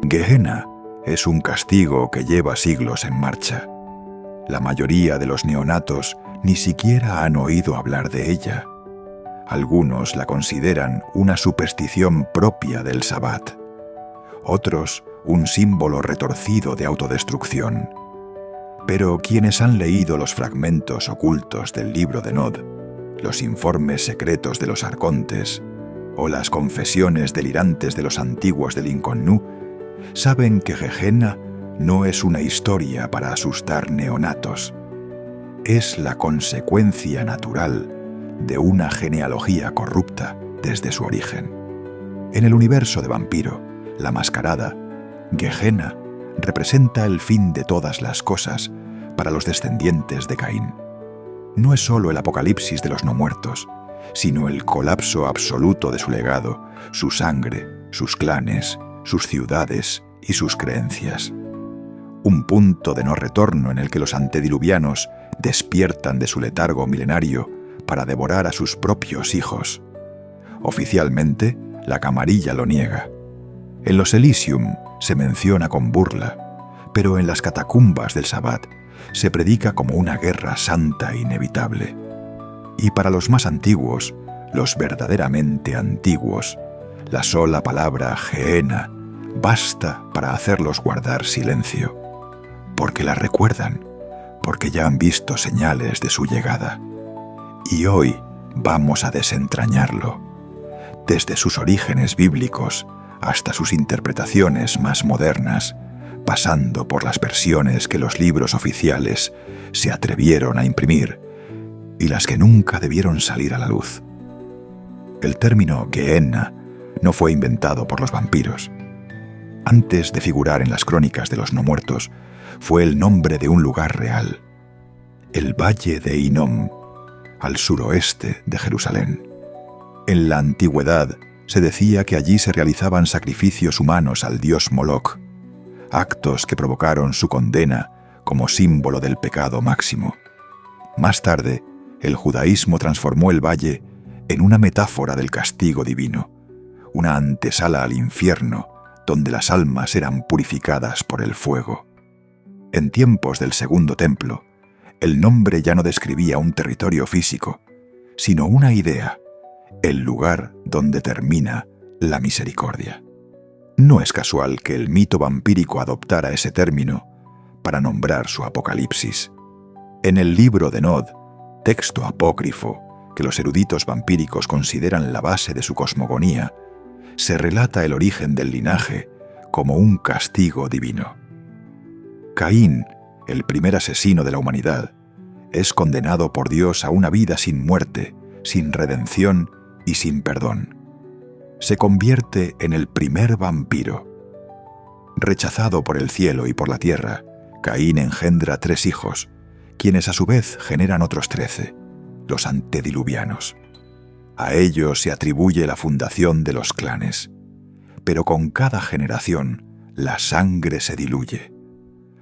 Gehenna es un castigo que lleva siglos en marcha. La mayoría de los neonatos ni siquiera han oído hablar de ella. Algunos la consideran una superstición propia del Sabbat. Otros, un símbolo retorcido de autodestrucción. Pero quienes han leído los fragmentos ocultos del libro de Nod, los informes secretos de los arcontes o las confesiones delirantes de los antiguos del Inconnu, saben que Gehenna no es una historia para asustar neonatos. Es la consecuencia natural de una genealogía corrupta desde su origen. En el universo de Vampiro, La Mascarada, Gehenna representa el fin de todas las cosas para los descendientes de Caín. No es solo el apocalipsis de los no muertos, sino el colapso absoluto de su legado, su sangre, sus clanes, sus ciudades y sus creencias. Un punto de no retorno en el que los antediluvianos despiertan de su letargo milenario para devorar a sus propios hijos. Oficialmente, la Camarilla lo niega. En los Elysium se menciona con burla, pero en las catacumbas del Sabbat se predica como una guerra santa e inevitable. Y para los más antiguos, los verdaderamente antiguos, la sola palabra Gehenna basta para hacerlos guardar silencio, porque la recuerdan, porque ya han visto señales de su llegada. Y hoy vamos a desentrañarlo, desde sus orígenes bíblicos hasta sus interpretaciones más modernas, pasando por las versiones que los libros oficiales se atrevieron a imprimir y las que nunca debieron salir a la luz. El término Gehenna no fue inventado por los vampiros. Antes de figurar en las crónicas de los no muertos, fue el nombre de un lugar real, el Valle de Hinnom, al suroeste de Jerusalén. En la antigüedad se decía que allí se realizaban sacrificios humanos al dios Moloch, actos que provocaron su condena como símbolo del pecado máximo. Más tarde, el judaísmo transformó el valle en una metáfora del castigo divino, una antesala al infierno donde las almas eran purificadas por el fuego. En tiempos del Segundo Templo, el nombre ya no describía un territorio físico, sino una idea, el lugar donde termina la misericordia. No es casual que el mito vampírico adoptara ese término para nombrar su apocalipsis. En el libro de Nod, texto apócrifo que los eruditos vampíricos consideran la base de su cosmogonía, se relata el origen del linaje como un castigo divino. Caín, el primer asesino de la humanidad, es condenado por Dios a una vida sin muerte, sin redención y sin perdón. Se convierte en el primer vampiro. Rechazado por el cielo y por la tierra, Caín engendra 3 hijos, quienes a su vez generan otros 13, los antediluvianos. A ellos se atribuye la fundación de los clanes. Pero con cada generación, la sangre se diluye.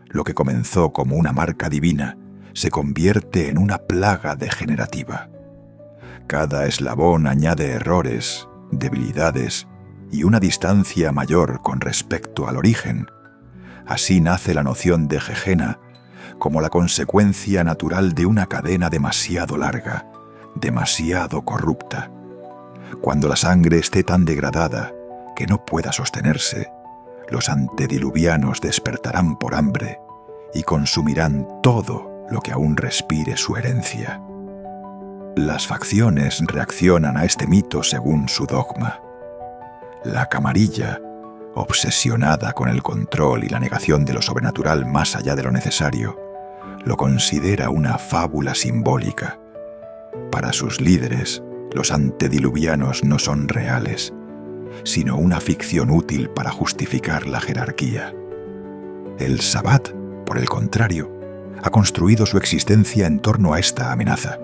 Lo que comenzó como una marca divina se convierte en una plaga degenerativa. Cada eslabón añade errores, debilidades y una distancia mayor con respecto al origen. Así nace la noción de Gehenna como la consecuencia natural de una cadena demasiado larga, demasiado corrupta. Cuando la sangre esté tan degradada que no pueda sostenerse, los antediluvianos despertarán por hambre y consumirán todo lo que aún respire su herencia. Las facciones reaccionan a este mito según su dogma. La Camarilla, obsesionada con el control y la negación de lo sobrenatural más allá de lo necesario, lo considera una fábula simbólica. Para sus líderes, los antediluvianos no son reales, sino una ficción útil para justificar la jerarquía. El Sabbat, por el contrario, ha construido su existencia en torno a esta amenaza.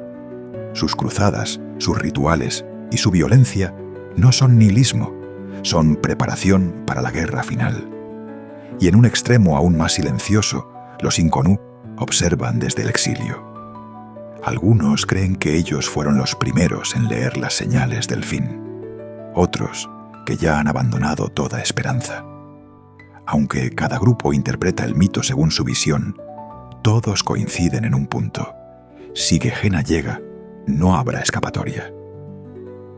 Sus cruzadas, sus rituales y su violencia no son nihilismo, son preparación para la guerra final. Y en un extremo aún más silencioso, los Inconnu observan desde el exilio. Algunos creen que ellos fueron los primeros en leer las señales del fin. Otros, que ya han abandonado toda esperanza. Aunque cada grupo interpreta el mito según su visión, todos coinciden en un punto. Si Gehenna llega, no habrá escapatoria.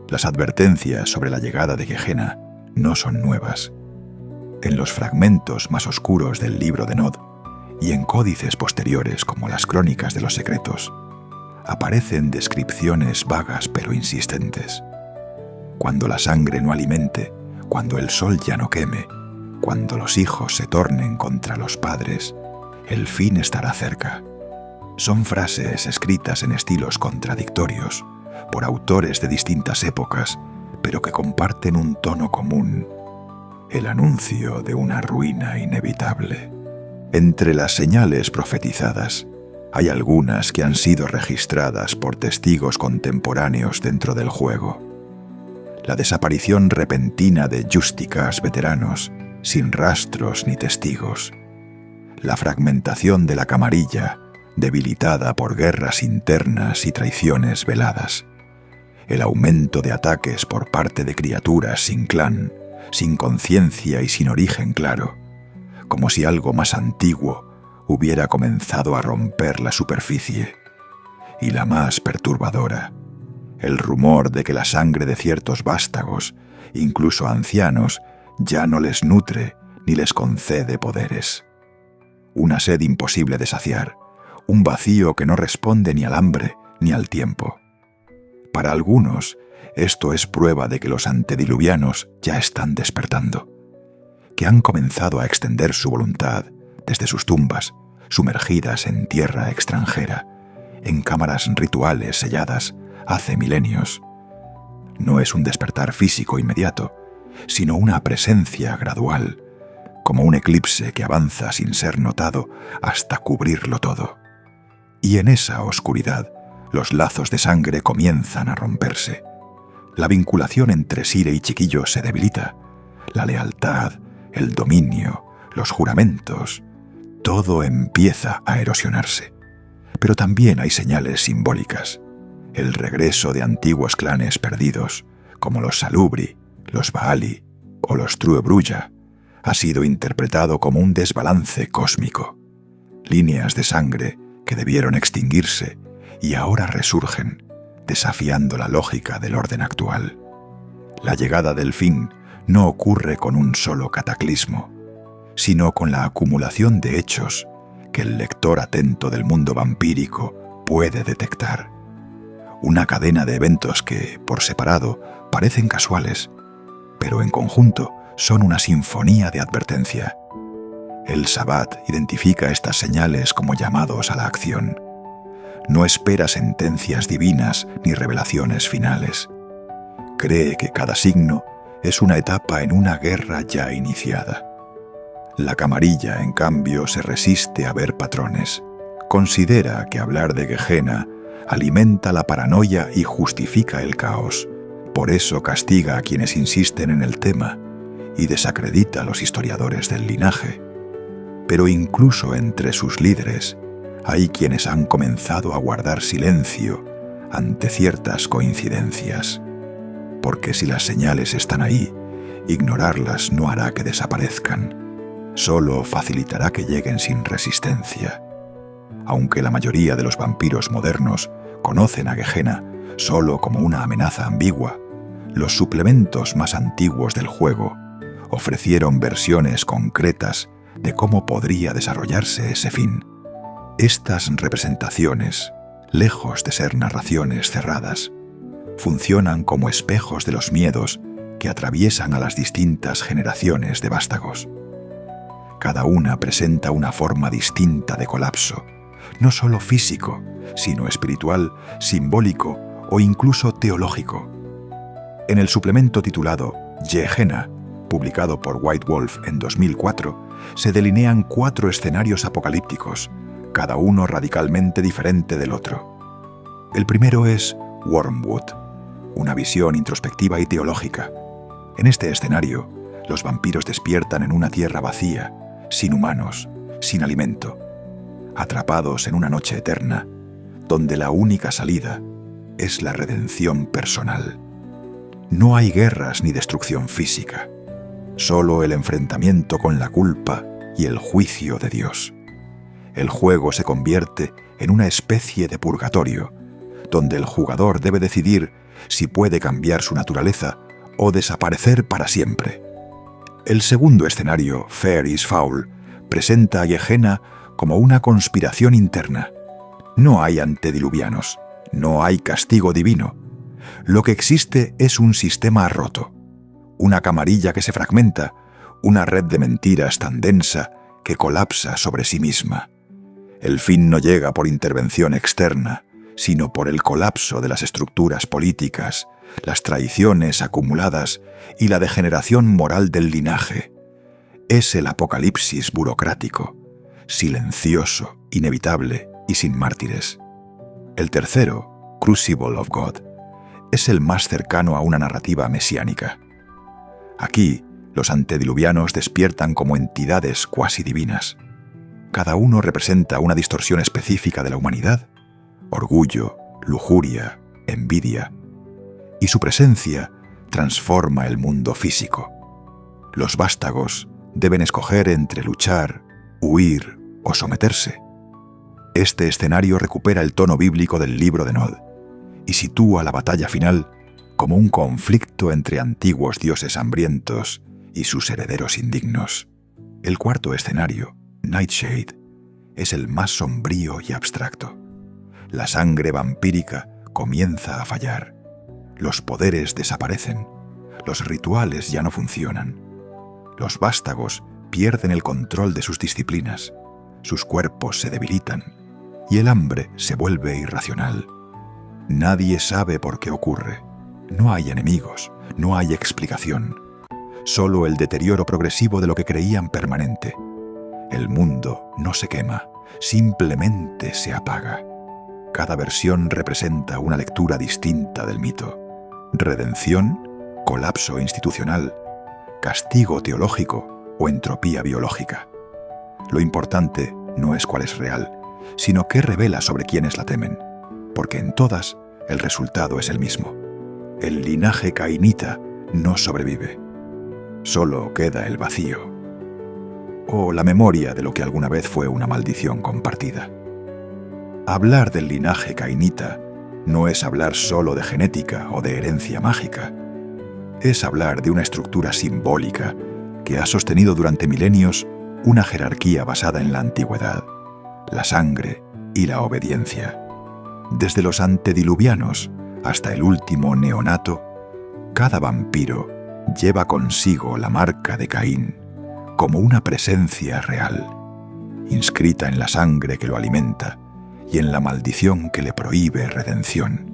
Las advertencias sobre la llegada de Gehenna no son nuevas. En los fragmentos más oscuros del libro de Nod y en códices posteriores como las Crónicas de los Secretos, aparecen descripciones vagas pero insistentes. Cuando la sangre no alimente, cuando el sol ya no queme, cuando los hijos se tornen contra los padres, el fin estará cerca. Son frases escritas en estilos contradictorios, por autores de distintas épocas, pero que comparten un tono común: el anuncio de una ruina inevitable. Entre las señales profetizadas, hay algunas que han sido registradas por testigos contemporáneos dentro del juego. La desaparición repentina de Justicars veteranos, sin rastros ni testigos. La fragmentación de la camarilla, debilitada por guerras internas y traiciones veladas. El aumento de ataques por parte de criaturas sin clan, sin conciencia y sin origen claro, como si algo más antiguo hubiera comenzado a romper la superficie. Y la más perturbadora, el rumor de que la sangre de ciertos vástagos, incluso ancianos, ya no les nutre ni les concede poderes. Una sed imposible de saciar, un vacío que no responde ni al hambre ni al tiempo. Para algunos, esto es prueba de que los antediluvianos ya están despertando, que han comenzado a extender su voluntad desde sus tumbas, sumergidas en tierra extranjera, en cámaras rituales selladas hace milenios. No es un despertar físico inmediato, sino una presencia gradual, como un eclipse que avanza sin ser notado hasta cubrirlo todo. Y en esa oscuridad, los lazos de sangre comienzan a romperse. La vinculación entre Sire y Chiquillo se debilita. La lealtad, el dominio, los juramentos, todo empieza a erosionarse. Pero también hay señales simbólicas. El regreso de antiguos clanes perdidos, como los Salubri, los Baali o los Truebrulla, ha sido interpretado como un desbalance cósmico. Líneas de sangre que debieron extinguirse y ahora resurgen, desafiando la lógica del orden actual. La llegada del fin no ocurre con un solo cataclismo, sino con la acumulación de hechos que el lector atento del mundo vampírico puede detectar. Una cadena de eventos que, por separado, parecen casuales, pero en conjunto son una sinfonía de advertencia. El Sabbat identifica estas señales como llamados a la acción. No espera sentencias divinas ni revelaciones finales. Cree que cada signo es una etapa en una guerra ya iniciada. La camarilla, en cambio, se resiste a ver patrones. Considera que hablar de Gehenna alimenta la paranoia y justifica el caos. Por eso castiga a quienes insisten en el tema y desacredita a los historiadores del linaje. Pero incluso entre sus líderes hay quienes han comenzado a guardar silencio ante ciertas coincidencias. Porque si las señales están ahí, ignorarlas no hará que desaparezcan. Solo facilitará que lleguen sin resistencia. Aunque la mayoría de los vampiros modernos conocen a Gehenna solo como una amenaza ambigua, los suplementos más antiguos del juego ofrecieron versiones concretas de cómo podría desarrollarse ese fin. Estas representaciones, lejos de ser narraciones cerradas, funcionan como espejos de los miedos que atraviesan a las distintas generaciones de vástagos. Cada una presenta una forma distinta de colapso, no solo físico, sino espiritual, simbólico o incluso teológico. En el suplemento titulado Gehenna, publicado por White Wolf en 2004, se delinean 4 escenarios apocalípticos, cada uno radicalmente diferente del otro. El primero es Wormwood, una visión introspectiva y teológica. En este escenario, los vampiros despiertan en una tierra vacía, sin humanos, sin alimento, atrapados en una noche eterna, donde la única salida es la redención personal. No hay guerras ni destrucción física. solo el enfrentamiento con la culpa y el juicio de Dios. El juego se convierte en una especie de purgatorio, donde el jugador debe decidir si puede cambiar su naturaleza o desaparecer para siempre. El segundo escenario, Fair is Foul, presenta a Gehenna como una conspiración interna. No hay antediluvianos, no hay castigo divino. Lo que existe es un sistema roto, una camarilla que se fragmenta, una red de mentiras tan densa que colapsa sobre sí misma. El fin no llega por intervención externa, sino por el colapso de las estructuras políticas, las traiciones acumuladas y la degeneración moral del linaje. Es el apocalipsis burocrático, silencioso, inevitable y sin mártires. El tercero, Crucible of God, es el más cercano a una narrativa mesiánica. Aquí, los antediluvianos despiertan como entidades cuasi divinas. Cada uno representa una distorsión específica de la humanidad: orgullo, lujuria, envidia. Y su presencia transforma el mundo físico. Los vástagos deben escoger entre luchar, huir o someterse. Este escenario recupera el tono bíblico del libro de Nod y sitúa la batalla final como un conflicto entre antiguos dioses hambrientos y sus herederos indignos. El cuarto escenario, Nightshade, es el más sombrío y abstracto. La sangre vampírica comienza a fallar. Los poderes desaparecen. Los rituales ya no funcionan. Los vástagos pierden el control de sus disciplinas. Sus cuerpos se debilitan y el hambre se vuelve irracional. Nadie sabe por qué ocurre. No hay enemigos, no hay explicación. Solo el deterioro progresivo de lo que creían permanente. El mundo no se quema, simplemente se apaga. Cada versión representa una lectura distinta del mito. Redención, colapso institucional, castigo teológico o entropía biológica. Lo importante no es cuál es real, sino qué revela sobre quienes la temen, porque en todas el resultado es el mismo. El linaje cainita no sobrevive. Solo queda el vacío, o la memoria de lo que alguna vez fue una maldición compartida. Hablar del linaje cainita no es hablar solo de genética o de herencia mágica. Es hablar de una estructura simbólica que ha sostenido durante milenios una jerarquía basada en la antigüedad, la sangre y la obediencia. Desde los antediluvianos hasta el último neonato, cada vampiro lleva consigo la marca de Caín como una presencia real, inscrita en la sangre que lo alimenta y en la maldición que le prohíbe redención.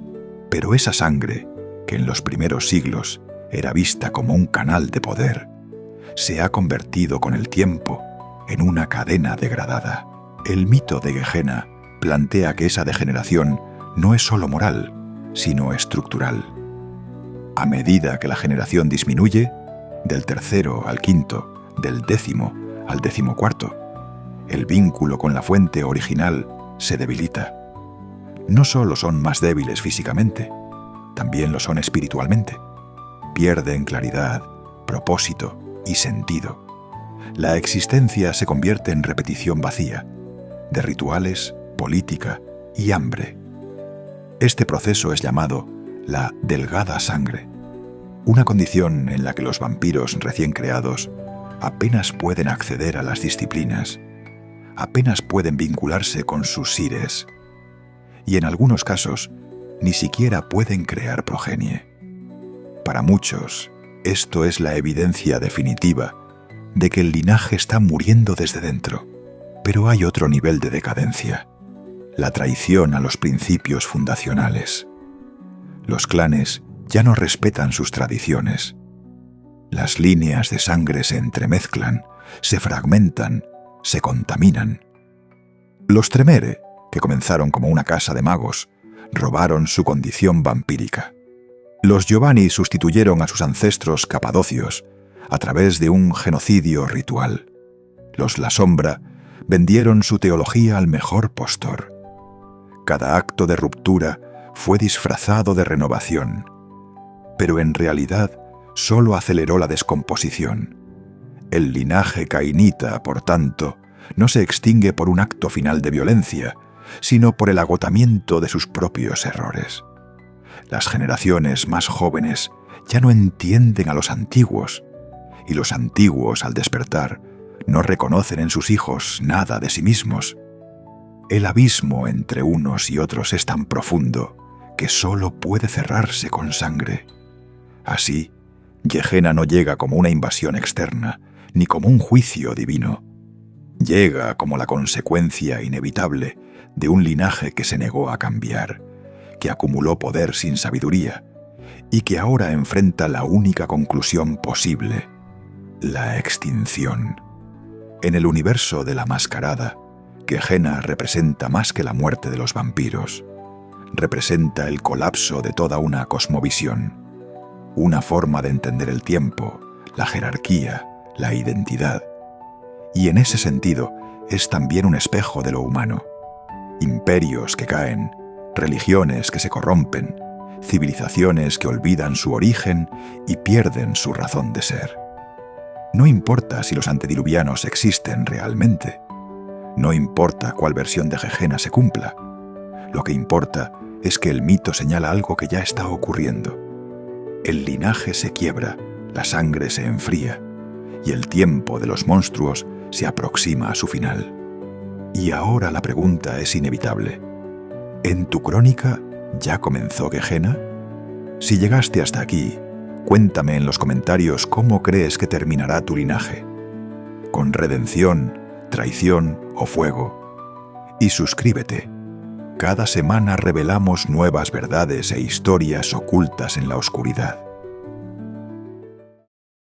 Pero esa sangre, que en los primeros siglos era vista como un canal de poder, se ha convertido con el tiempo en una cadena degradada. El mito de Gehenna plantea que esa degeneración no es solo moral, sino estructural. A medida que la generación disminuye, del tercero al quinto, del 10º al 14º, el vínculo con la fuente original se debilita. No solo son más débiles físicamente, también lo son espiritualmente. Pierden claridad, propósito y sentido. La existencia se convierte en repetición vacía, de rituales, política y hambre. Este proceso es llamado la delgada sangre, una condición en la que los vampiros recién creados apenas pueden acceder a las disciplinas, apenas pueden vincularse con sus sires, y en algunos casos ni siquiera pueden crear progenie. Para muchos, esto es la evidencia definitiva de que el linaje está muriendo desde dentro. Pero hay otro nivel de decadencia: la traición a los principios fundacionales. Los clanes ya no respetan sus tradiciones. Las líneas de sangre se entremezclan, se fragmentan, se contaminan. Los Tremere, que comenzaron como una casa de magos, robaron su condición vampírica. Los Giovanni sustituyeron a sus ancestros capadocios a través de un genocidio ritual. Los La Sombra vendieron su teología al mejor postor. Cada acto de ruptura fue disfrazado de renovación, pero en realidad solo aceleró la descomposición. El linaje cainita, por tanto, no se extingue por un acto final de violencia, sino por el agotamiento de sus propios errores. Las generaciones más jóvenes ya no entienden a los antiguos, y los antiguos, al despertar, no reconocen en sus hijos nada de sí mismos. El abismo entre unos y otros es tan profundo que solo puede cerrarse con sangre. Así, Gehenna no llega como una invasión externa, ni como un juicio divino. Llega como la consecuencia inevitable de un linaje que se negó a cambiar, que acumuló poder sin sabiduría, y que ahora enfrenta la única conclusión posible: la extinción. En el universo de la mascarada, Gehenna representa más que la muerte de los vampiros. Representa el colapso de toda una cosmovisión, una forma de entender el tiempo, la jerarquía, la identidad. Y en ese sentido es también un espejo de lo humano. Imperios que caen, religiones que se corrompen, civilizaciones que olvidan su origen y pierden su razón de ser. No importa si los antediluvianos existen realmente. No importa cuál versión de Gehenna se cumpla. Lo que importa es que el mito señala algo que ya está ocurriendo. El linaje se quiebra, la sangre se enfría, y el tiempo de los monstruos se aproxima a su final. Y ahora la pregunta es inevitable. ¿En tu crónica ya comenzó Gehenna? Si llegaste hasta aquí, cuéntame en los comentarios cómo crees que terminará tu linaje. ¿Con redención, traición o fuego? Y suscríbete. Cada semana revelamos nuevas verdades e historias ocultas en la oscuridad.